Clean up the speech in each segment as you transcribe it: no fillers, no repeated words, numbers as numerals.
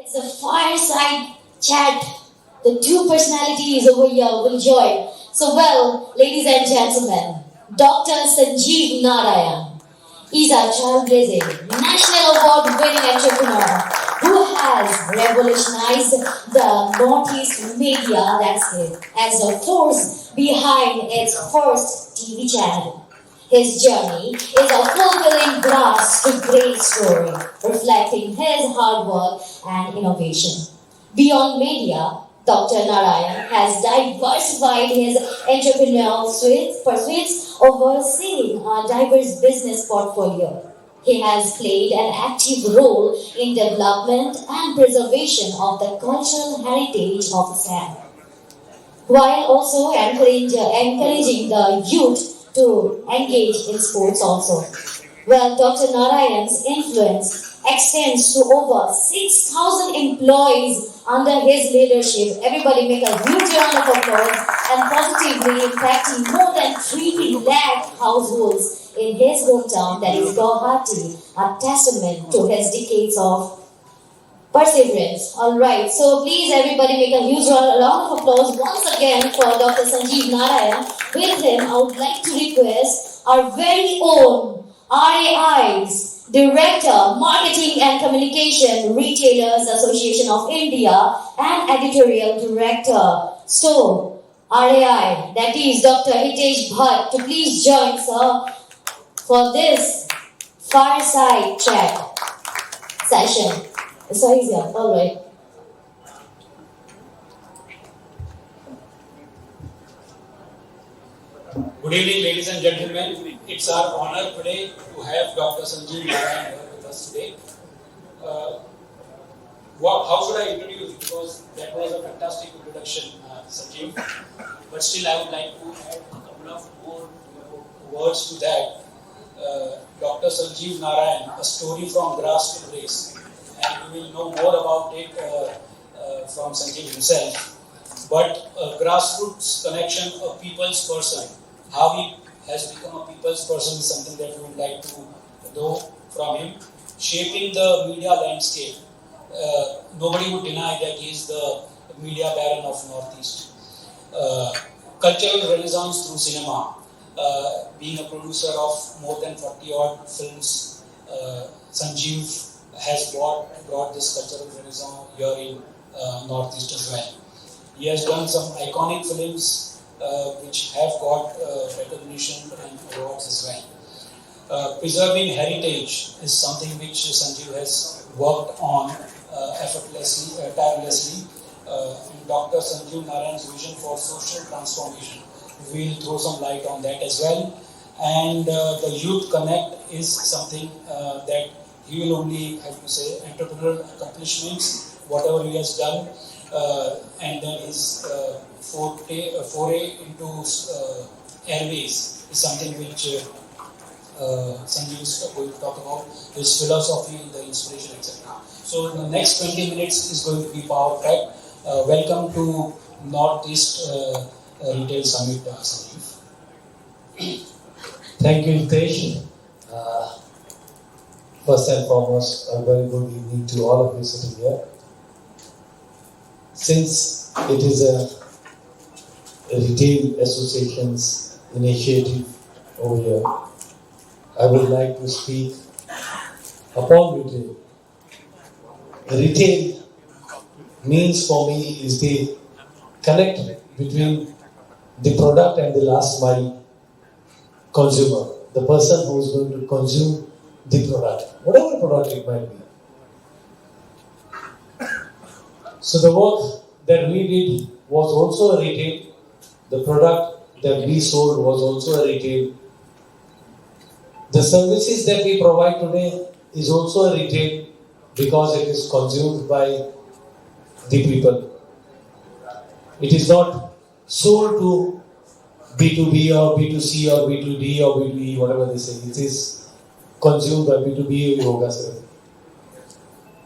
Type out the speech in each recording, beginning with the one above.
It's a fireside chat. The two personalities over here will join. So, well, ladies and gentlemen, Dr. Sanjeev Narayan. He's a trailblazing, national award-winning entrepreneur who has revolutionized the Northeast media landscape as a force behind its first TV channel. His journey is a fulfilling grass to great story, reflecting his hard work and innovation. Beyond media, Dr. Narayan has diversified his entrepreneurial pursuits, overseeing a diverse business portfolio. He has played an active role in development and preservation of the cultural heritage of Assam while also encouraging the youth to engage in sports also. Well, Dr. Narayan's influence extends to over 6,000 employees under his leadership. Everybody make a huge round of applause and positively impacting more than 3 lakh households in his hometown, that is Guwahati, a testament to his decades of perseverance. All right. So please, everybody, make a huge round of applause once again for Dr. Sanjeev Narayan. With him, I would like to request our very own RAI's Director, Marketing and Communication, Retailers Association of India, and Editorial Director, So RAI, that is Dr. Hitesh Bhatt, to please join, sir, for this fireside chat session. So easy, all right. Good evening, ladies and gentlemen. It's our honor today to have Dr. Sanjeev Narayan here with us today. How should I introduce? Because that was a fantastic introduction, Sanjeev. But still, I would like to add a couple of more words to that. Dr. Sanjeev Narayan, a story from grass to grace. And we will know more about it from Sanjeev himself. But a grassroots connection, a people's person, how he has become a people's person is something that we would like to know from him. Shaping the media landscape. Nobody would deny that he is the media baron of Northeast. Cultural renaissance through cinema. Being a producer of more than 40 odd films, Sanjeev has brought this cultural renaissance here in Northeast as well. He has done some iconic films which have got recognition and awards as well. Preserving heritage is something which Sanjeev has worked on tirelessly. And Dr. Sanjeev Narayan's vision for social transformation. We'll throw some light on that as well. And the Youth Connect is something that he will only have to say entrepreneurial accomplishments, whatever he has done, and then his foray into airways is something which Sanjeev is going to talk about, his philosophy, the inspiration, etc. So the next 20 minutes is going to be power packed. Welcome to Northeast Retail Summit, Sanjeev. Thank you, Hitesh. First and foremost, a very good evening to all of you sitting here. Since it is a retail association's initiative over here, I would like to speak upon retail. Retail means for me is the connect between the product and the last mile consumer, the person who is going to consume the product, whatever product it might be. So the work that we did was also a retail. The product that we sold was also a retail. The services that we provide today is also a retail because it is consumed by the people. It is not sold to B2B or B2C or B2D or B2E, whatever they say. It is consumed by B2B yoga.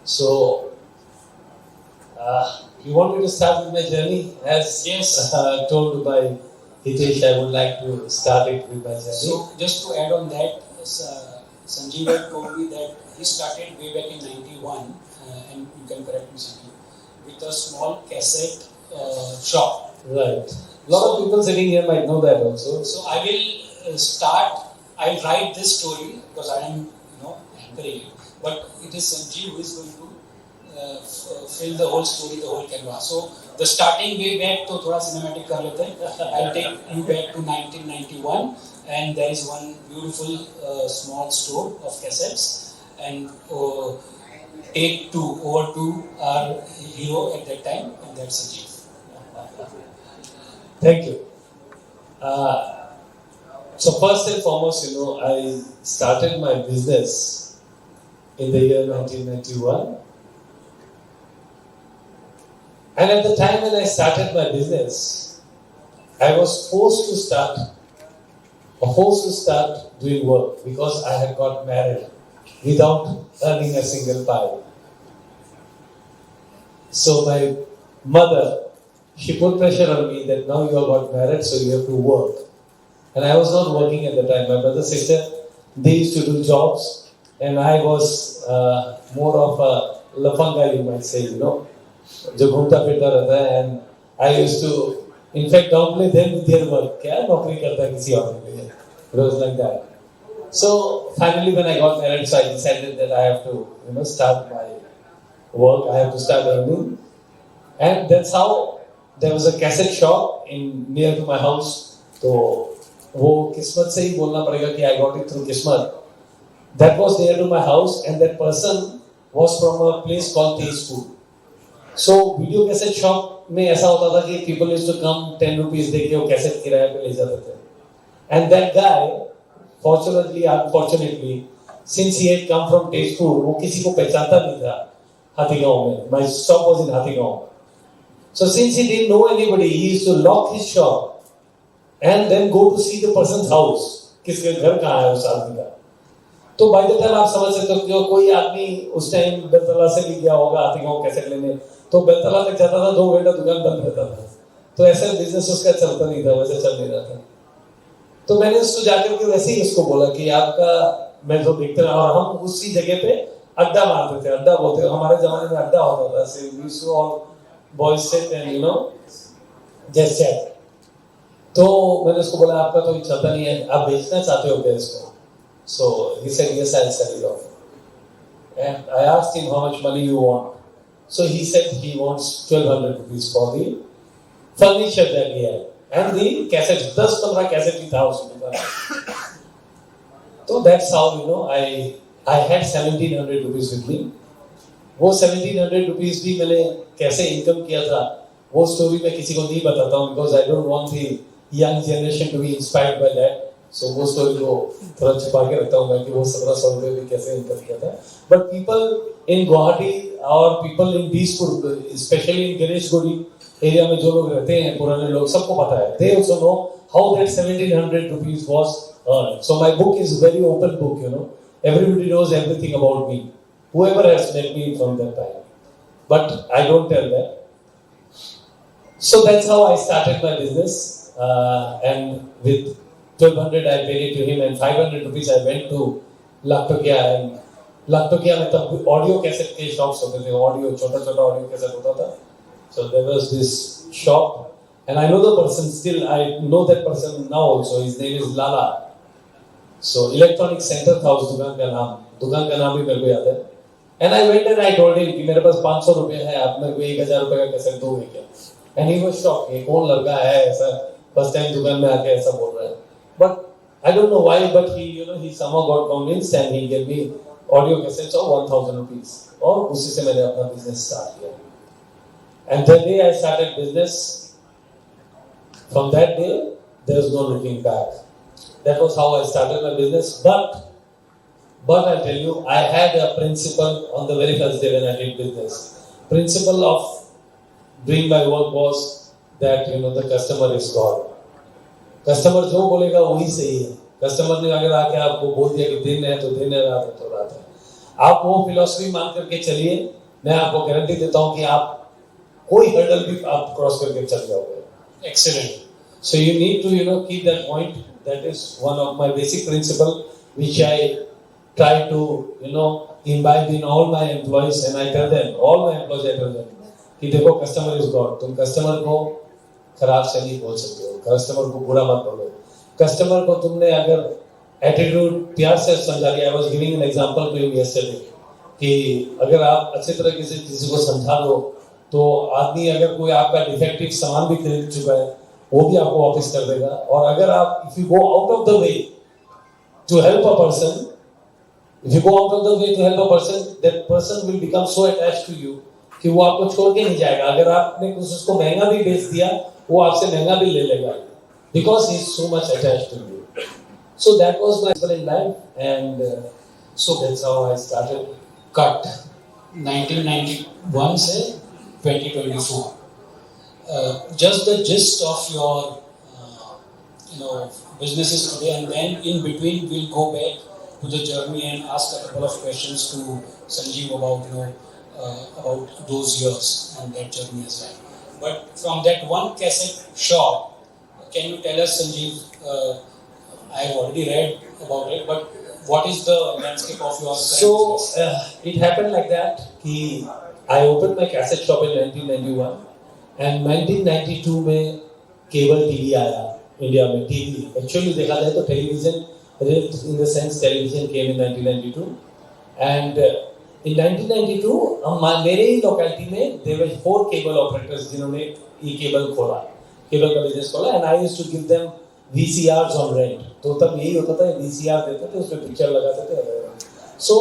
So, you want me to start with my journey? As Yes. Told by Hitesh, I would like to start it with my journey. So just to add on that, Sanjeev had told me that he started way back in 91 and you can correct me, Sanjeev, with a small cassette shop. Right. A lot of people sitting here might know that also. So I will start. I'll write this story because I am, anchoring it. But it is Sanjeev who is going to fill the whole story, the whole canvas. So the starting way back to thoda cinematic kar lete hain. I'll take you back to 1991, and there is one beautiful small store of cassettes, and take two over to our hero at that time, and that's Sanjeev. Thank you. So first and foremost, I started my business in the year 1991. And at the time when I started my business, I was forced to start doing work because I had got married without earning a single pie. So my mother, she put pressure on me that now you have got married, so you have to work. And I was not working at the time. My brother, sister, they used to do jobs, and I was more of a lafanga, you might say, जो घूमता फिरता रहता है, and I used to, in fact, downplay them with their work. क्या नौकरी करता है किसी और के लिए? It was like that. So finally, when I got married, so I decided that I have to, start my work. I have to start earning, and that's how there was a cassette shop near to my house. तो वो किस्मत से ही बोलना पड़ेगा कि I got it through किस्मत. That was near to my house, and that person was from a place called Tezpur. So video cassette shop में ऐसा होता था कि people used to come 10 rupees दे के वो cassette किराए पे ले जाते थे. And that guy, fortunately, unfortunately, since he had come from Tezpur, वो किसी को पहचानता नहीं था हाथीगांव में. My shop was in Hathigao. So since he didn't know anybody, he used to lock his shop and then go to see the person's house. किसके घर कहाँ है उस आदमी का. तो by the time आप समझ सकते हो कि कोई आदमी उस टाइम बेलतला से भी गया होगा हाथीगांव कैसेट लेने, तो बेलतला तक जाता था, 2 घंटा दुकान बंद रहता था. तो ऐसे बिजनेस उसका चलता नहीं था, वैसे चल नहीं रहा था. तो मैंने उसको जाकर के वैसे ही उसको बोला कि आपका मैं तो देखते रहा, और हम उसी जगह पे अड्डा मारते थे. अड्डा बोलते हमारे जमाने में अड्डा होता था. So we used to all boys sit and just chat. तो मैंने उसको बोला आपका तो चलता नहीं है, आप बेचना चाहते हो क्या इसको? So he said yes, I'll sell it off. And I asked him how much money you want. So he said he wants 1200 rupees for the furniture that he had. And the cassette, 10-15 cassette ही था उसमें. So that's how I had 1700 rupees with me. वो 1700 rupees भी मैंने कैसे income किया था वो story मैं किसी को नहीं बताता हूँ because I don't want the young generation to be inspired by that. So वो स्टोरी को थोड़ा छुपा के रखता हूँ मैं कि वो 1700 रुपये भी कैसे इनकम किया था. But people in Guwahati or people in Tezpur, especially in Ganesh Godi area में जो लोग रहते हैं पुराने लोग, सबको पता है. They also know how that 1700 rupees was earned. So my book is very open book. Everybody knows everything about me. Whoever has met me from that time. But I don't tell that. So that's how I started my business. And with 1200 I paid it to him, and 500 rupees I went to Laktokia. And Laktokia में तब audio cassette के shops होते थे. Audio छोटा audio cassette होता था. So there was this shop, and I know the person still. I know that person now also. His name is Lala. So electronic center था उस दुकान का नाम भी मेरे को याद है. And I went and I told him कि मेरे पास 500 रुपए है, आप मेरे को 1000 रुपए का कैसेट दोगे क्या? And he was shocked. ये कौन लड़का है ऐसा first time दुकान में आके ऐसा बोल रहा है. But I don't know why, but he somehow got convinced and he gave me audio cassettes of 1000 rupees. और उसी से मैंने अपना business start किया. And the day I started business, from that day there was no looking back. That was how I started my business. But I'll tell you, I had a principle on the very first day when I did business. Principle of doing my work was that the customer is God. Customer जो बोलेगा वही सही है. Customer ने अगर आके आपको बोल दिया कि दिन है तो दिन है, रात है तो रात है. आप वो फिलॉसफी मान करके चलिए, मैं आपको गारंटी देता हूँ कि आप कोई हर्डल भी आप क्रॉस करके चल जाओगे. Excellent. So you need to keep that point. That is one of my basic principle which I try to imbibe in all my employees, and I tell them, all my employees, I tell them, कि देखो customer is God, तुम customer को खराब से नहीं बोल सकते हो, कस्टमर को बुरा मत बोलो, कस्टमर को तुमने अगर एटीट्यूड प्यार से समझा दिया। I was giving an example to you yesterday कि अगर आप अच्छे तरीके से किसी को समझा दो तो आदमी, अगर कोई आपका डिफेक्टिव सामान भी खरीद चुका है वो भी आपको वापस कर देगा। और अगर आप if you go out of the way to help a person, if you go out of the way to help a person, that person will become so attached to you कि वो आपको छोड़ के नहीं जाएगा। अगर आपने कुछ उसको महंगा भी बेच दिया वो आपसे महंगा भी ले लेगा, because he is so much attached to you. So that was my goal in life, and so that's how I started. Cut 1991 से 2024. Just the gist of your businesses today, and then in between we'll go back to the journey and ask a couple of questions to Sanjeev about those years and that journey as well. But from that one cassette shop, can you tell us, Sanjeev? I have already read about it, but what is the landscape of your So it happened like that कि I opened my cassette shop in 1991, and 1992 में cable TV आया India में। TV actually देखा जाए तो television, in the sense television came in 1992, and in 1992 मेरे ही locality में there were 4 cable operators जिन्होंने ये केबल खोला, केबल का बिजनेस खोला, and I used to give them VCRs on rent। तो तब यही होता था, VCR देते थे, उसमें पिक्चर लगाते थे। So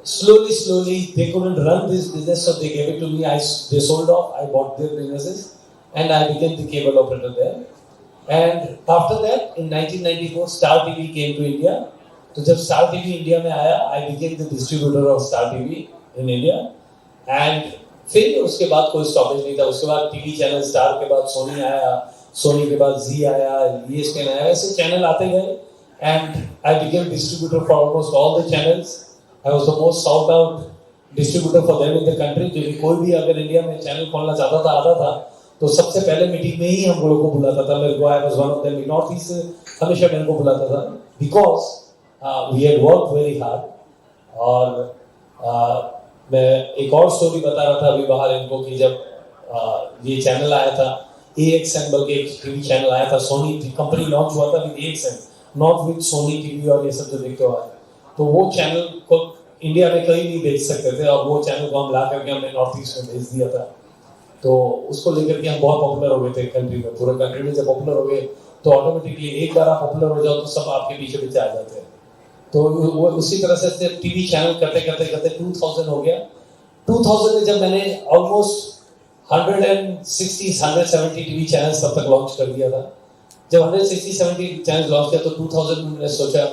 slowly they couldn't run this business, so they gave it to me. They sold off, I bought their businesses, and I became the cable operator there. And after that, in 1994, Star TV came to India. तो जब Star TV India में आया, I became the distributor of Star TV in India. And फिर उसके बाद कोई stoppage नहीं था। उसके बाद टीवी चैनल स्टार के बाद सोनी आया, सोनी के बाद जी आया, ESPN आया, ऐसे चैनल आते गए। And I became distributor for almost all the channels. I was the most sought out distributor for them in the country. क्योंकि कोई भी अगर इंडिया में चैनल खोलना चाहता था, आता था, तो सबसे पहले मीटिंग में ही हम लोगों को बुलाता था। मेरे को I was one of them. North east हमेशा मेरे को बुलाता था, because we had work very hard. और मैं एक और स्टोरी बता रहा था अभी बाहर इनको कि जब ये चैनल आया था, AXN बल्कि एक टीवी चैनल आया था, सोनी कंपनी लॉन्च हुआ था with AXN, not with Sony TV और ये सब जो देखते हो आज। तो वो चैनल को इंडिया में कहीं नहीं बेच सकते थे, और वो चैनल को हम ला करके हमने नॉर्थ ईस्ट में भेज दिया था। तो उसको लेकर के हम बहुत पॉपुलर हो गए थे कंट्री में। पूरे कंट्री में जब पॉपुलर हो गए तो ऑटोमेटिकली एक बार आप पॉपुलर हो जाओ तो सब आपके पीछे पीछे आ जाते हैं। तो वो उसी तरह से टीवी चैनल करते 2000 हो गया। 2000 में जब मैंने ऑलमोस्ट 160-170 टीवी चैनल्स तब तक लॉन्च कर दिया था। जब 160-170 चैनल लॉन्च किया तो 2000 में मैंने सोचा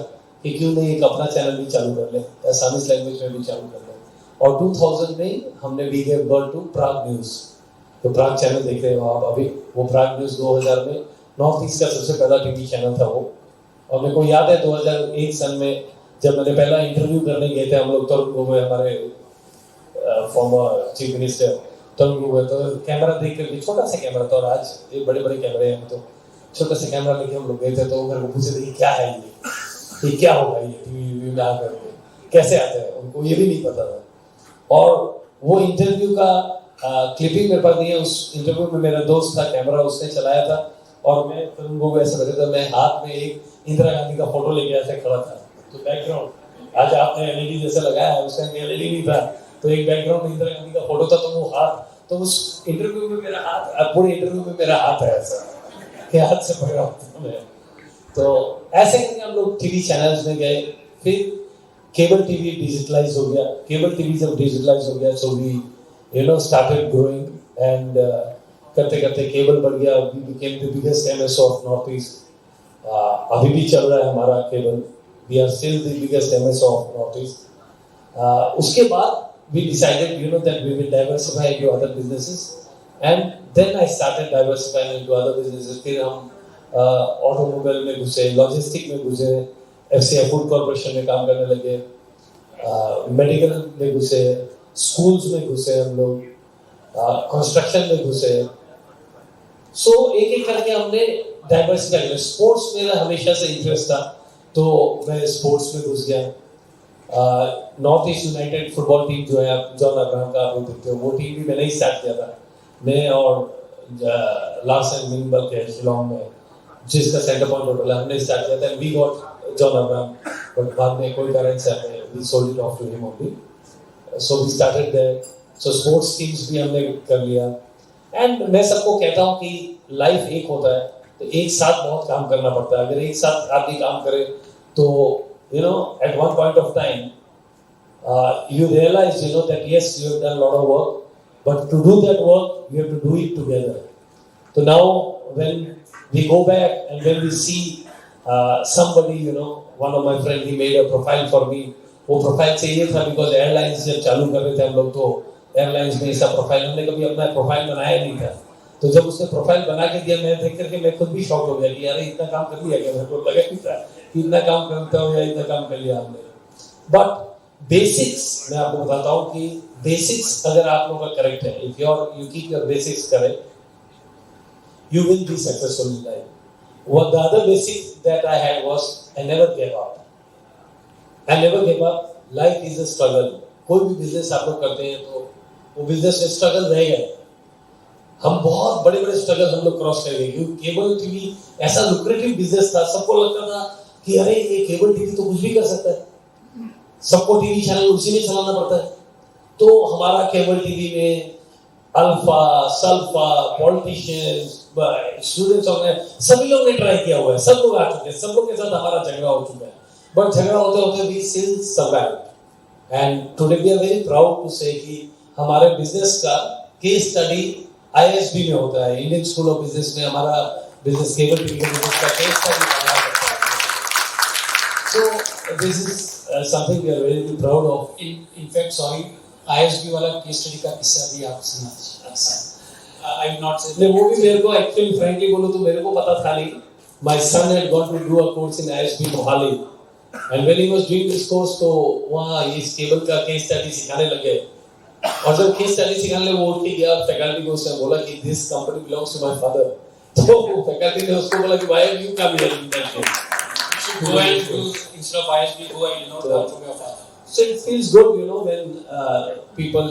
कि क्यों नहीं एक अपना चैनल भी चालू कर ले, असामीज लैंग्वेज में भी चालू कर ले। और 2000 में हमने we gave birth to Prag news. तो प्राग चैनल देख रहे हो आप अभी, वो प्राग न्यूज़ 2000 में नॉर्थ ईस्ट का सबसे पहला टीवी चैनल था वो। और मेरे को याद है 2001 सन में जब मैंने पहला इंटरव्यू करने गए थे हम लोग तरुण गोगोई, हमारे former chief minister Tarun Gogoi, तो कैमरा देख करके, छोटा सा कैमरा था और आज ये बड़े बड़े कैमरे हैं, तो छोटा सा कैमरा लेके हम लोग गए थे। तो मेरे को पूछे थे क्या है ये क्या होगा ये टीवी में आकर कैसे आते हैं, उनको ये भी नहीं पता था। और वो इंटरव्यू का क्लिपिंग मेरे पास नहीं है। उस इंटरव्यू में मेरा दोस्त था, कैमरा उसने चलाया था और मैं तरुण गोगोई ऐसा लगा था, मैं हाथ में एक इंदिरा गांधी का फोटो लेके ऐसे खड़ा था। तो बैकग्राउंड आज आपने LED जैसा लगाया है, उस टाइम LED नहीं था, तो एक बैकग्राउंड में इंदिरा गांधी का फोटो था। तो वो हाथ, तो उस इंटरव्यू में मेरा हाथ, पूरे इंटरव्यू में मेरा हाथ है ऐसा कि हाथ से पकड़ा होता मैं। तो ऐसे करके हम लोग टीवी चैनल्स में गए। फिर केबल टीवी डिजिटलाइज हो गया। केबल टीवी जब डिजिटलाइज हो गया, so we started growing, and करते करते केबल बढ़ गया। We became the biggest MSO of north east. अभी भी चल रहा है हमारा cable, we are still the biggest MSO of north east. उसके बाद we decided that we will diversify into other businesses, and then I started diversifying into other businesses. फिर हम ऑटोमोबाइल में घुसे, लॉजिस्टिक में घुसे, FCI फूड कॉर्पोरेशन में काम करने लगे, मेडिकल में घुसे, स्कूल्स में घुसे हम लोग, कंस्ट्रक्शन में घुसे। सो एक एक करके हमने डाइवर्सिफाई किया। स्पोर्ट्स मेरा हमेशा से इंटरेस्ट था, तो मैं स्पोर्ट्स में घुस गया। North east United football team जो है जॉन अब्राहम का आप लोग देखते हो, वो टीम भी मैंने ही स्टार्ट किया था, मैं और लार्सन मिंगबल के शिलोंग में, जिसका सेंटर पॉइंट होटल हमने स्टार्ट किया था। We got John Abraham, but बाद में कोई कारण से हमें we sold it off to him only, so we started there. So sports teams भी हमने कर लिया। एंड मैं सबको कहता हूँ कि लाइफ एक होता है, तो एक साथ बहुत काम करना पड़ता है। अगर एक साथ आदमी काम करे तो you know at one point of time you realize that yes, you have done a lot of work, but to do that work you have to do it together. So now when we go back and when we see somebody, one of my friend, he made a profile for me. वो profile चाहिए था because airlines जब चालू कर रहे थे हम लोग, तो एयरलाइंस में ऐसा प्रोफाइल हमने कभी अपना प्रोफाइल बनाया नहीं था। तो जब उसने प्रोफाइल बना के दिया, मैं देख करके मैं खुद भी शॉक हो गया कि यार इतना काम कर लिया क्या, मेरे को लगा नहीं था कि इतना काम करता हूँ या इतना काम कर लिया आपने। बट बेसिक्स मैं आपको बताता हूँ कि बेसिक्स अगर आप लोगों का करेक्ट है, if you keep your basics correct, you will be successful in life. What the other basic that I had was I never gave up. I never gave up. Life is a struggle. कोई भी business आप लोग करते हैं तो वो business में struggle रहेगा। हम बहुत बड़े बड़े स्ट्रगल हम लोग क्रॉस करेंगे, क्योंकि केबल टीवी ऐसा लुक्रेटिव बिजनेस था। सबको लगता था कि अरे ये केबल टीवी तो कुछ भी कर सकता है, सबको टीवी चैनल उसी में चलाना पड़ता है। तो हमारा केबल टीवी में अल्फा सल्फा पॉलिटिशियंस स्टूडेंट्स सभी लोग ने ट्राई किया हुआ है, सब लोग आ चुके हैं, सब लोग के साथ हमारा झगड़ा हो चुका है, बट झगड़ा होते होते we still survive. And today we are very proud to say कि हमारे बिजनेस का केस स्टडी आईएसबी में होता है, इंडियन स्कूल ऑफ बिजनेस में हमारा बिजनेस केबल टीवी बिजनेस का केस स्टडी करना पड़ता है। So this is something we are very proud of. In fact, sorry, ISB वाला केस स्टडी का किस्सा भी आप सुना। I will not say नहीं, वो भी मेरे को एक्चुअली फ्रैंकली बोलो तो मेरे को पता था नहीं। My son had gone to do a course in ISB Mohali, and when he was doing this course तो वहाँ इस केबल का केस स्टडी सिखाने लगे, और जब केस स्टडी सिखाने वो उठ के गया फैकल्टी को, उसने बोला कि this company belongs to my father. तो फैकल्टी ने उसको बोला कि why have you come here in that case, go and do instead of ISB, go and learn from your father. So it feels good, when people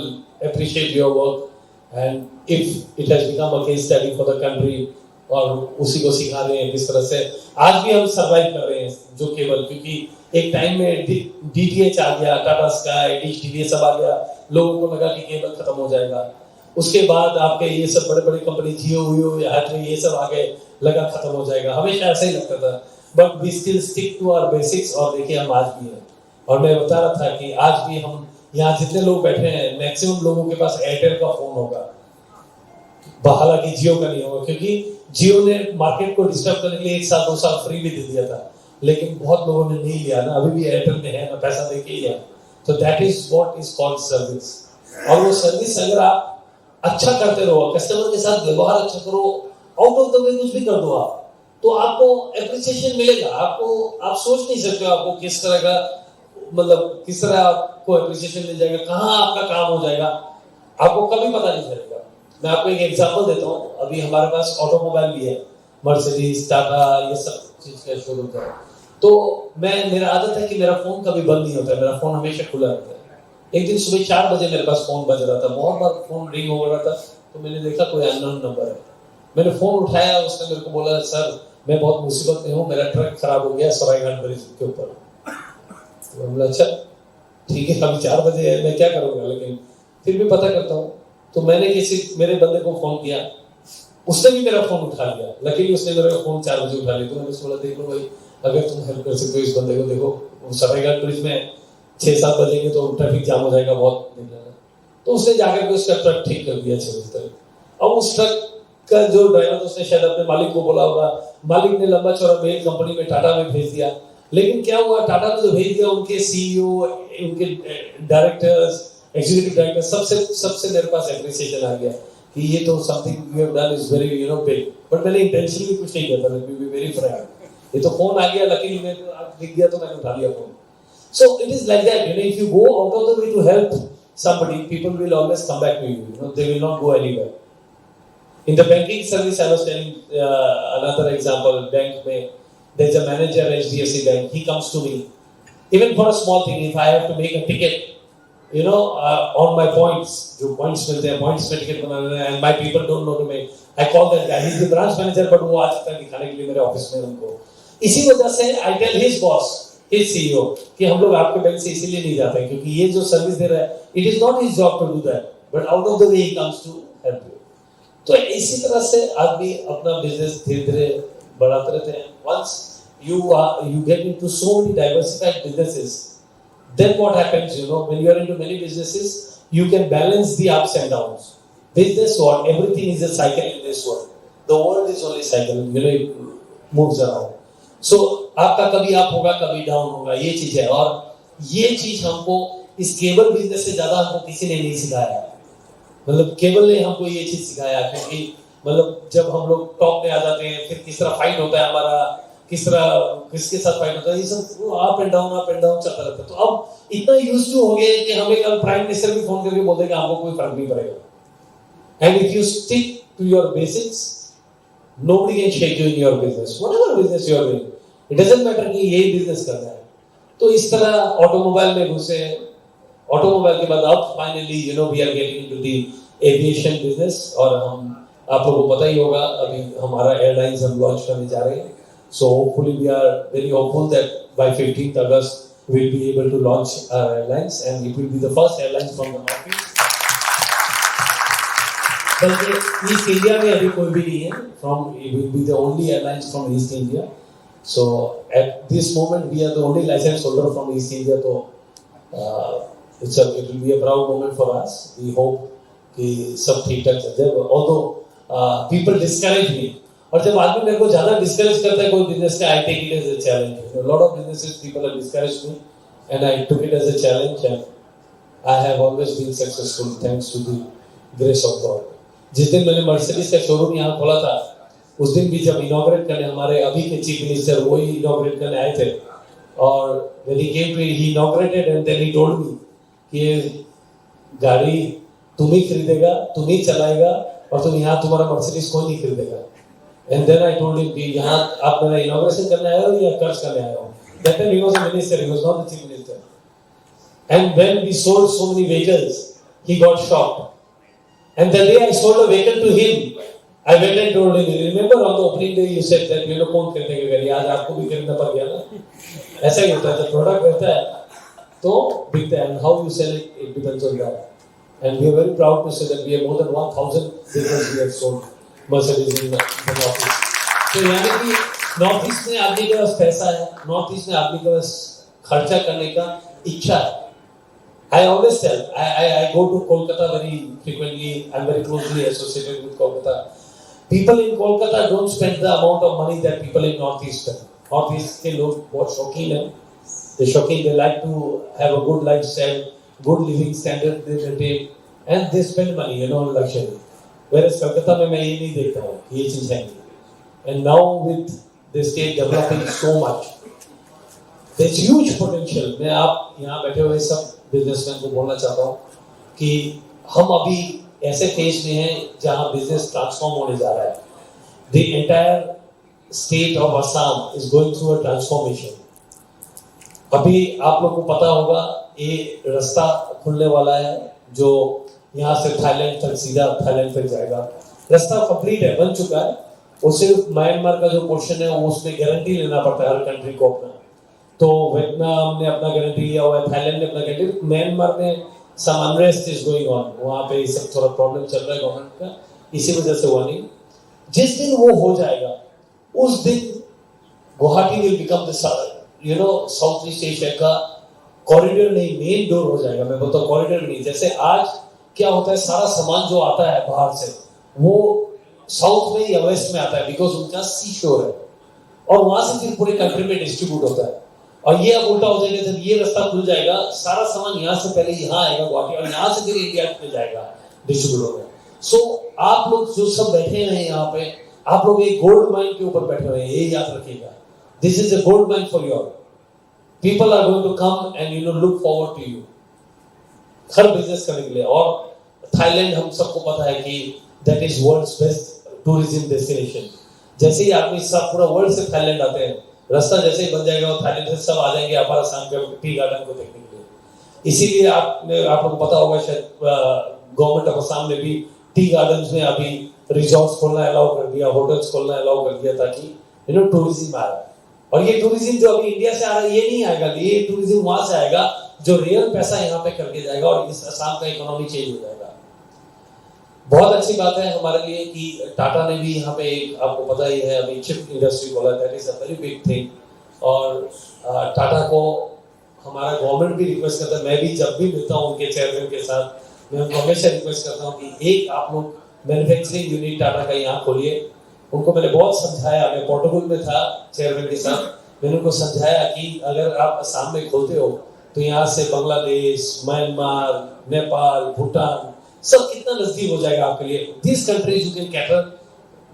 appreciate your work, and if it has become a case study for the country, और उसी को सिखा रहे हैं किस तरह से आज भी हम सरवाइव कर रहे हैं जो केबल, क्योंकि एक टाइम में डीटीएच आ गया, टाटा स्काई, डिश टीवी सब आ गया, लोगों को लगा कि केबल खत्म हो जाएगा। उसके बाद आपके ये सब बड़े बड़े कंपनी जियो एयरटेल ये सब आ गए, लगा खत्म हो जाएगा, हमेशा ऐसा ही लगता था, but we still stick to our basics. और देखिए हम आज भी हैं, और मैं बता रहा था कि आज भी हम यहाँ जितने लोग बैठे हैं मैक्सिमम लोगों के पास एयरटेल का फोन होगा, हालांकि जियो का नहीं होगा, क्योंकि जियो ने मार्केट को डिस्टर्ब करने के लिए 1 साल 2 साल फ्री भी दे दिया था, लेकिन बहुत लोगों ने नहीं लिया ना, अभी भी एयरटेल में है ना, पैसा दे के ही है। तो that is what is called service. और वो सर्विस अगर आप अच्छा करते रहो, कस्टमर के साथ व्यवहार अच्छा करो, आउट ऑफ द वे कुछ भी कर दो आप, तो आपको एप्रिसिएशन मिलेगा। आप सोच नहीं सकते हो आपको किस तरह का, मतलब किस तरह आपको एप्रिसिएशन मिल जाएगा, कहाँ आपका काम हो जाएगा, आपको कभी पता नहीं चलेगा। मैं आपको एक एग्जांपल देता हूँ, अभी हमारे पास ऑटोमोबाइल भी है, मर्सिडीज, टाटा, ये सब चीज का शोरूम है। तो मेरा आदत है कि मेरा फोन कभी बंद नहीं होता है, मेरा फोन हमेशा खुला रहता है। एक दिन सुबह 4 बजे मेरे पास फोन बज रहा था, बहुत बार फोन रिंग हो रहा था, तो मैंने देखा कोई अननोन नंबर है। मैंने फोन उठाया, उसने मेरे को बोला सर मैं बहुत मुसीबत में हूँ, मेरा ट्रक खराब हो गया सरायघाट ब्रिज के ऊपर। तो बोला अच्छा ठीक है, अभी 4 बजे है, मैं क्या करूँगा, लेकिन फिर भी पता करता हूँ। तो मैंने किसी मेरे बंदे को फोन किया, उसने भी मेरा फोन उठा लिया, लेकिन उसने मेरा फोन 4 बजे उठा लिया। तो मैंने बोला देख लो भाई, अगर तुम हेल्प कर सकते हो इस बंदे को, देखो वो सरायघाट ब्रिज में 6-7 बजेंगे तो ट्रैफिक जाम हो जाएगा बहुत। तो उसने जाकर के उसका ट्रक ठीक कर दिया 6 बजे तक। अब उस ट्रक का जो ड्राइवर, उसने शायद अपने मालिक को बोला होगा, मालिक ने लंबा चौड़ा मेल कंपनी में टाटा में भेज दिया। लेकिन क्या हुआ, टाटा ने जो भेज दिया, उनके सीईओ, उनके डायरेक्टर्स, एग्जीक्यूटिव डायरेक्टर, सबसे मेरे पास एप्रिसिएशन आ गया कि ये तो something you have done is very big. But मैंने इंटेंशनली कुछ नहीं किया था, let me be very Frank, ये तो फोन आ गया, लकीली मैं दिख गया तो मैंने उठा लिया phone. So it is like that, if you go out of the way to help somebody, people will always come back to you, they will not go anywhere. In the banking service, I was telling another example, bank mein, there's a manager at HDFC Bank, he comes to me Even for a small thing, if I have to make a ticket, on my points, जो points मिलते हैं, points में ticket बनाने हैं, and my people don't know to make, I call that guy, he's the branch manager, but वो आज तक दिखाने के लिए मेरे ऑफिस में उनको, इसी वजह से I tell his boss, his CEO, कि हम लोग आपके बैंक से इसीलिए नहीं जाते हैं, क्योंकि ये जो सर्विस दे रहा है, it is not his job to do that, but out of the way he comes to help you. तो इसी तरह से आदमी अपना बिजनेस धीरे-धीरे बढ़ाते रहते हैं. Once you get into so many diversified businesses, then what happens, when you are into many businesses, you can balance the ups and downs. Business what? Everything is a cycle in this world. The world is only cycle, it moves around. So, आपका कभी up होगा, कभी down होगा, ये चीज है. और ये चीज हमको इस केबल बिजनेस से ज्यादा हमको किसी ने नहीं सिखाया. मतलब केबल ने हमको ये चीज सिखाया, क्योंकि मतलब जब हम लोग टॉप में आ जाते हैं, फिर किस तरह फाइट होता है हमारा, किस तरह किसके साथ फाइट होता है, ये सब अप एंड डाउन चलता रहता है. तो अब इतना यूज्ड टू हो गए कि हमें कल प्राइम मिनिस्टर भी फोन करके बोल देगा हमको कोई फर्क नहीं पड़ेगा. And if you stick to your basics, nobody can shake you in your business, whatever business you are doing. It doesn't matter कि यही बिजनेस करना है. तो इस तरह ऑटोमोबाइल में घुसे. ऑटोमोबाइल के बाद अब finally we are getting into the aviation business. और हम आप लोगों को पता ही होगा, अभी हमारा एयरलाइंस हम लॉन्च करने जा रहे हैं. So hopefully we are very hopeful that by 15th August we'll be able to launch our airlines, and it will be the first airlines from the Northeast. बल्कि East India में अभी कोई भी नहीं है. It will be the only airlines from East India. So at this moment we are the only license holder from East India. So it will be a proud moment for us. We hope कि सब ठीक ठाक चल जाए. Although people discourage me. और जब आदमी मेरे को ज्यादा डिस्करेज करता है कोई बिजनेस का, I take it as a challenge. Lot of businesses people have discouraged me and I took it as a challenge, and I have always been successful thanks to the grace of God. जिस दिन मैंने Mercedes का showroom यहाँ खोला था, उस दिन भी जब इनॉग्रेट करने हमारे अभी के चीफ मिनिस्टर वही इनॉग्रेट करने आए थे, और when he came to he inaugurated and then he told me कि गाड़ी तुम ही खरीदेगा, तुम ही चलाएगा, और तुम यहाँ तुम्हारा मर्सिडीज कोई नहीं खरीदेगा. And then I told him कि यहाँ आप मेरा इनॉग्रेशन करने आए हो या कर्ज करने आए हो. That time he was a minister, he was not the chief minister. And when we sold so many vehicles, he got shocked. And the day I sold a vehicle to him, I went and told him, remember on the opening day you said that कौन खरीदेगा गाड़ी, आज आपको भी खरीदना पड़ गया ना. ऐसा ही होता है, जब प्रोडक्ट रहता है तो बिकता है. And how you sell it, it depends on that. And we are very proud to say that we have more than 1,000 vehicles we have sold. Mercedes in the North East. तो यानी कि north east में आदमी के पास पैसा है, north east में आदमी के पास खर्चा करने का इच्छा है. I always tell, I go to Kolkata very frequently. I'm very closely associated with Kolkata. People in Kolkata don't spend the amount of money that people in North East spend. North East के लोग बहुत शौकीन हैं. They're shocking. They like to have a good lifestyle, good living standard they maintain, and they spend money, on luxury. Whereas Kolkata में मैं ये नहीं देखता हूँ कि ये चीज़ है. And now with the state developing so much, there's huge potential. मैं आप यहाँ बैठे हुए सब बिजनेसमैन को बोलना चाहता हूँ कि हम अभी ऐसे फेज में हैं जहाँ बिजनेस ट्रांसफॉर्म होने जा रहा है. The entire state of Assam is going through a transformation. अभी आप लोग को पता होगा ये रास्ता खुलने वाला है जो यहाँ से थाईलैंड तक सीधा थाईलैंड तक जाएगा. रास्ता कंप्लीट है, बन चुका है. वो सिर्फ म्यांमार का जो पोर्शन है वो उसमें गारंटी लेना पड़ता है हर कंट्री को अपना. तो वियतनाम ने अपना गारंटी लिया हुआ है, थाईलैंड ने अपना गारंटी. म्यांमार में सम अनरेस्ट इज गोइंग ऑन, वहाँ पे सब थोड़ा प्रॉब्लम चल रहा है गवर्नमेंट का, इसी वजह से हुआ नहीं. जिस दिन वो हो जाएगा उस दिन Guwahati will become the south east Asia का कॉरिडोर नहीं, मेन डोर हो जाएगा. मैं बोलता हूँ कॉरिडोर नहीं. जैसे आज क्या होता है, सारा सामान जो आता है बाहर से वो साउथ में या वेस्ट में आता है, बिकॉज उनका सी शोर है, और वहां से फिर पूरे कंट्री में डिस्ट्रीब्यूट होता है. और ये अब उल्टा हो जाएगा, जब ये रास्ता खुल जाएगा सारा सामान यहाँ से पहले यहाँ आएगा गुवाहाटी, और यहाँ से फिर इंडिया में जाएगा डिस्ट्रीब्यूट होगा. सो आप लोग जो सब बैठे हैं यहाँ पे, आप लोग एक गोल्ड माइन के ऊपर बैठे हुए हैं, ये याद रखिएगा. This is a gold mine for your. People are going to come and look forward to you हर बिजनेस करने के लिए. और थाईलैंड हम सबको पता है कि that is world's best tourism destination. जैसे ही आदमी सब पूरा वर्ल्ड से थाईलैंड आते हैं रास्ता जैसे ही बन जाएगा वो थाईलैंड से सब आ जाएंगे अपर असम के टी गार्डन को देखने के लिए। इसीलिए आप लोग पता होगा शायद गवर्नमेंट ऑफ असम ने भी टी गार्डन में अभी रिजॉर्ट्स खोलना अलाउ कर दिया, होटल्स खोलना अलाउ कर दिया ताकि टूरिज्म आए। और ये टूरिज्म जो अभी इंडिया से आ रहा है ये नहीं आएगा, ये टूरिज्म वहां से आएगा जो रियल पैसा यहाँ पे करके जाएगा और इस असम का इकोनॉमी चेंज हो जाएगा। बहुत अच्छी बात है हमारे लिए कि टाटा ने भी यहाँ पे आपको पता ही है अभी चिप इंडस्ट्री खोला, that is a very big thing. और टाटा को हमारा गवर्नमेंट भी रिक्वेस्ट करता है, मैं भी जब भी मिलता हूँ उनके चेयरमैन के साथ मैं उनको हमेशा रिक्वेस्ट करता हूँ कि एक आप लोग मैन्युफैक्चरिंग यूनिट टाटा का यहाँ खोलिए। उनको मैंने बहुत समझाया, मैं पोर्टुगल में था चेयरमैन के साथ, मैंने उनको समझाया कि अगर आप असम में खोलते हो तो यहाँ से बांग्लादेश, म्यांमार, नेपाल, भूटान सब कितना नजदीक हो जाएगा आपके लिए। This countries you can cater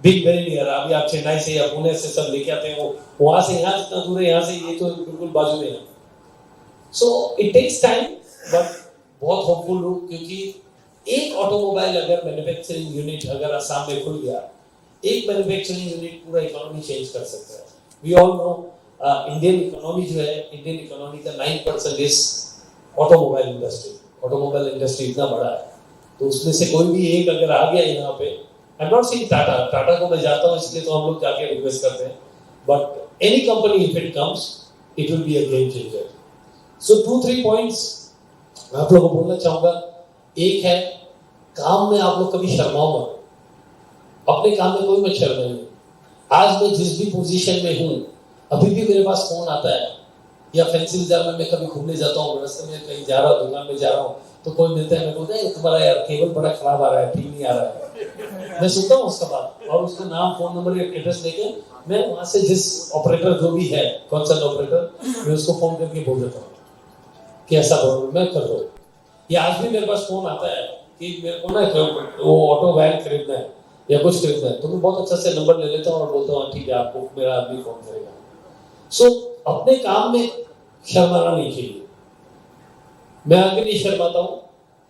big very near. अभी आप चेन्नई से या पुणे से सब लेके आते हैं, वो वहां से यहाँ जितना दूर है, यहाँ से ये तो बिल्कुल बाजू में है। So it takes time but बहुत होपफुल हूँ क्योंकि एक ऑटोमोबाइल अगर मैन्युफैक्चरिंग यूनिट अगर असम में खुल गया, एक मैन्युफैक्चरिंग यूनिट पूरा इकोनॉमी चेंज कर सकता है। We all know Indian economy जो है, इंडियन इकोनॉमी का 9% is automobile industry. Automobile industry इतना बड़ा है तो उसमें से कोई भी एक अगर आ गया यहाँ पे, I am not saying Tata को मैं जाता हूँ इसलिए तो हम लोग जाके रिक्वेस्ट करते हैं, but any company if it comes it will be a game changer. So 2-3 points मैं आप लोगों को बोलना चाहूंगा। एक है, काम में आप लोग कभी शर्माओ मत, अपने काम में कोई मत शर्माइए। आज मैं जिस भी पोजीशन में हूँ, अभी भी मेरे पास फोन आता है या फैंसी बाजार में मैं कभी घूमने जाता हूँ, रास्ते में कहीं जा रहा हूँ, दुकान में जा रहा हूँ तो कोई मिलता है, मैं बोलता है तुम्हारा यार केबल बड़ा खराब आ रहा है, ठीक नहीं आ रहा है। मैं सुनता हूँ उसका बात और उसका नाम, फोन नंबर या एड्रेस लेके मैं वहां से जिस ऑपरेटर जो भी है, कंसर्न ऑपरेटर, मैं उसको फोन करके बोल देता हूँ कि ऐसा प्रॉब्लम मैं कर दो। या आज भी मेरे पास फोन आता है कि मेरे को ना वो ऑटो वैन खरीदना है या कुछ खरीदना है, तो मैं बहुत अच्छा से नंबर ले लेता हूँ और बोलता हूँ ठीक है आपको मेरा आदमी फोन करेगा। सो अपने काम में शर्माना नहीं चाहिए। मैं आगे नहीं शर्माता हूँ।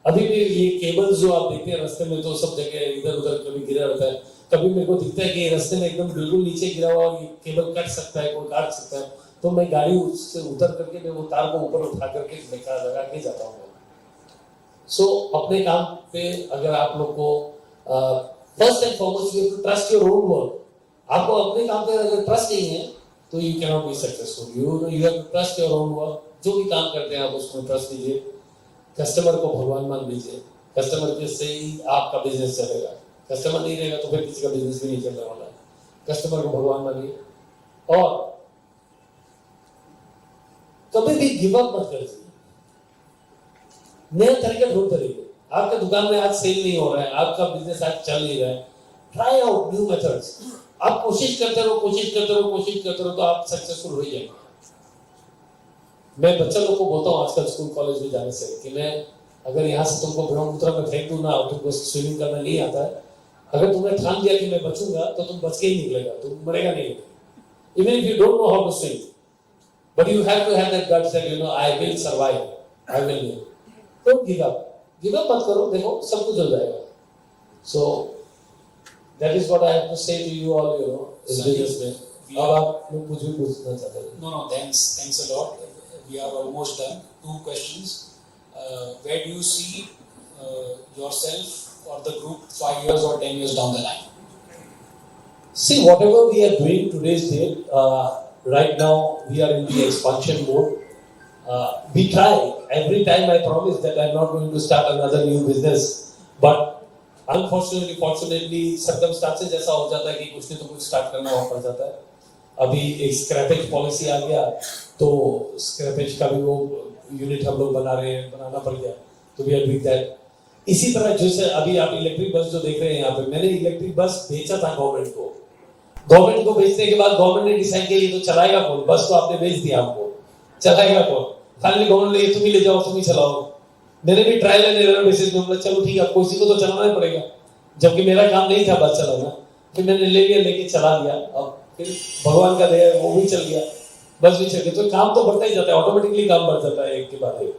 अभी भी ये केबल्स जो आप देखते हैं रास्ते में, तो सब जगह इधर उधर कभी गिरा रहता है, कभी मेरे को दिखता है कि रास्ते में एकदम बिल्कुल नीचे गिरा हुआ और ये केबल कट सकता है, कोई काट सकता है, तो मैं गाड़ी उससे उतर करके मैं वो तार को ऊपर उठा करके लगा के जाता हूँ। सो अपने काम पे अगर आप लोग को first and foremost you have to trust your own work. आपको अपने काम पे अगर ट्रस्ट नहीं है तो you can not be successful. You have to trust your own work. जो भी काम करते हैं आप उसमें ट्रस्ट कीजिए। कस्टमर को भगवान मान लीजिए। कस्टमर के से ही आपका बिजनेस चलेगा। कस्टमर नहीं रहेगा तो फिर किसी का बिजनेस भी नहीं चलने वाला है। कस्टमर को भगवान मानिए और कभी भी गिव अप मत करिए। नया तरीका ढूंढते रहिए। आपका दुकान में आज सेल नहीं हो रहा है, आपका बिजनेस आज चल नहीं रहा है, ट्राई आउट न्यू मेथड्स। आप कोशिश करते रहो तो आप सक्सेसफुल हो ही जाएंगे। मैं बच्चा लोग को बोलता हूँ आजकल स्कूल कॉलेज में जाने से कि मैं अगर यहाँ से तुमको ब्रह्मपुत्र में फेंक दूं ना, तुमको स्विमिंग करना नहीं आता है, अगर तुमने ठान दिया कि मैं बचूंगा तो तुम बच के ही निकलेगा, तुम मरेगा नहीं। Even if you don't know how to swim but you have to have that guts that you know I will survive, I will live. Don't give up मत करो, देखो सब कुछ हो जाएगा। So that is what I have to say to you all, you know, इस business में। अब आप लोग कुछ भी पूछना चाहते हैं? No, thanks a lot. We are almost done. 2 questions. Where do you see yourself or the group 5 years or 10 years down the line? See, whatever we are doing today's date, right now we are in the expansion mode. We try. Every time I promise that I'm not going to start another new business, but fortunately, circumstances ऐसा हो जाता है कि कुछ नहीं तो कुछ start करना पड़ जाता है। अभी एक स्क्रैपेज पॉलिसी आ गया तो स्क्रैपेज का भी वो यूनिट हम लोग बनाना पड़ गया, तो वी आर डूइंग दैट। इसी तरह जैसे अभी आप इलेक्ट्रिक बस जो देख रहे हैं यहाँ पे, मैंने इलेक्ट्रिक बस बेचा था गवर्नमेंट को बेचने के बाद गवर्नमेंट ने डिसाइड किया ये तो चलाएगा कौन, बस तो आपने बेच दिया, हमको चलाएगा कौन। फाइनली गवर्नमेंट ने तुम ही ले जाओ, तुम ही चलाओ। मैंने भी ट्रायल एंड एरर बेसिस पे बोला चलो ठीक है, आपको इसी को तो चलाना ही पड़ेगा, जबकि मेरा काम नहीं था बस चलाना। फिर मैंने लेके चला दिया। अब फिर भगवान का दया वो भी चल गया, बस भी चल गया। तो काम तो बढ़ता ही जाता है, ऑटोमेटिकली काम बढ़ जाता है एक के बाद एक।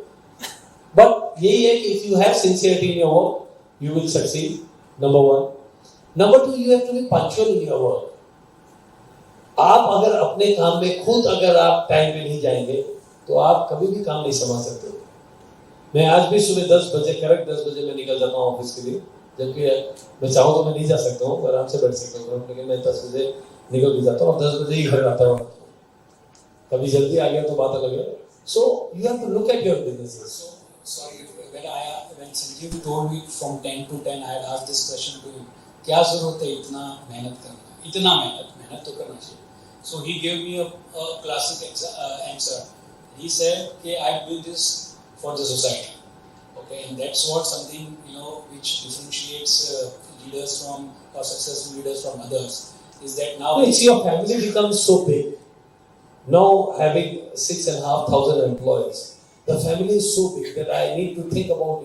बट यही है कि if you have sincerity in your work you will succeed, number 1। Number 2, you have to be punctual in your work. आप अगर अपने काम में खुद अगर आप टाइम पे नहीं जाएंगे तो आप कभी भी काम नहीं संभाल सकते। मैं आज भी सुबह 10 बजे करेक्ट 10 बजे मैं निकल जाता हूँ ऑफिस के लिए, जबकि मैं चाहूँ तो मैं नहीं जा सकता हूँ, आराम से बैठ सकता हूँ, लेकिन मैं 10 बजे निकल भी जाता हूँ और 10 बजे ही घर आता हूँ। कभी जल्दी आ गया तो बात अलग है। So you have to look at your businesses. So sorry, when Sanjeev told me from 10 to 10, I had asked this question to him. क्या जरूरत है इतना मेहनत करना? इतना मेहनत तो करना चाहिए. So he gave me a classic answer. He said, "Okay, I do this for the society." Okay, and that's what something which differentiates leaders from or successful leaders from others is that now. It's your family becomes so big. Now having 6,500 employees, the family is so big that I need to think about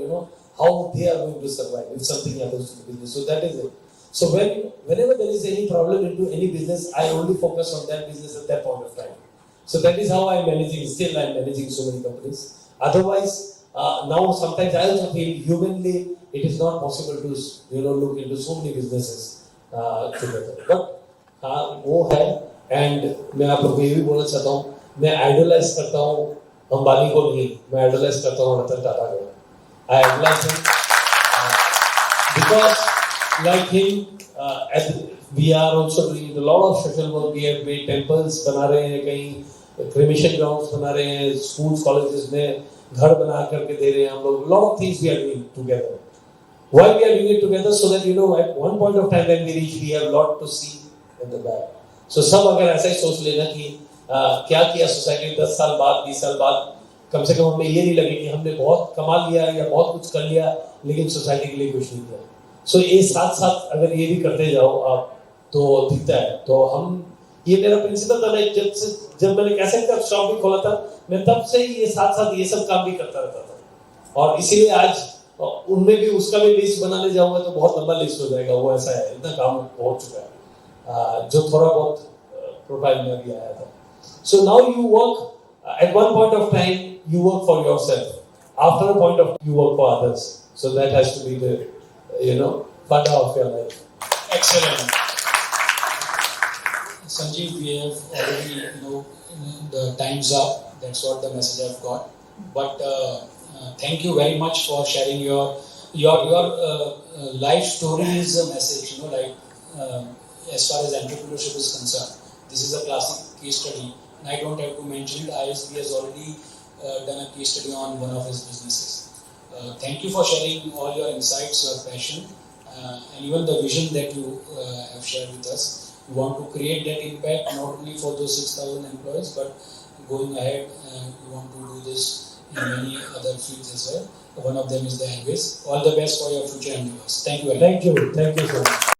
how they are going to survive if something happens to the business. So that is it. So whenever there is any problem into any business, I only focus on that business at that point of time. So that is how I am managing. Still, I am managing so many companies. Otherwise, now sometimes I also feel humanly it is not possible to look into so many businesses together. But वो है. And मैं आप लोगों को ये भी बोलना चाहता हूँ, मैं आइडलाइज करता हूँ अंबानी को नहीं, मैं आइडलाइज करता हूँ रतन टाटा को। I idolize him because like him we are also doing a lot of social work. We have made temples बना रहे हैं, कहीं क्रिमेशन ग्राउंड्स बना रहे हैं, स्कूल्स कॉलेजेस में घर बना करके दे रहे हैं हम लोग। Lot of things we are doing together. Why we are doing it together? So that at one point of time when we reach we have lot to see in the back. So, सब अगर ऐसा ही सोच लेना कि क्या किया society 10 साल बाद 20 साल बाद, कम से कम हमें ये नहीं लगे कि हमने बहुत कमा लिया या बहुत कुछ कर लिया लेकिन सोसाइटी के लिए कुछ नहीं किया। सो ये साथ साथ अगर ये भी करते जाओ आप तो दिखता है। तो हम ये मेरा प्रिंसिपल था। मैं जब मैंने कैसेट का शॉप भी खोला था, मैं तब से ही ये साथ साथ ये सब काम भी करता रहता था। और इसीलिए आज उनमें भी उसका भी लिस्ट बनाने जाऊंगा तो बहुत लंबा लिस्ट हो जाएगा। वो ऐसा है, इतना काम हो चुका है जो थोड़ा बहुत प्रोफाइल में भी आया था। So now you work at one point of time you work for yourself. After a point of you work for others. So that has to be the funda of your life. Excellent. Sanjeev, we have already the time's up. That's what the message I've got. But thank you very much for sharing your life story is a message. As far as entrepreneurship is concerned, this is a classic case study. And I don't have to mention it. ISB has already done a case study on one of his businesses. Thank you for sharing all your insights, your passion, and even the vision that you have shared with us. You want to create that impact not only for those 6,000 employees, but going ahead, you want to do this in many other fields as well. One of them is the Airways. All the best for your future endeavors. Thank you very much. Thank you so much.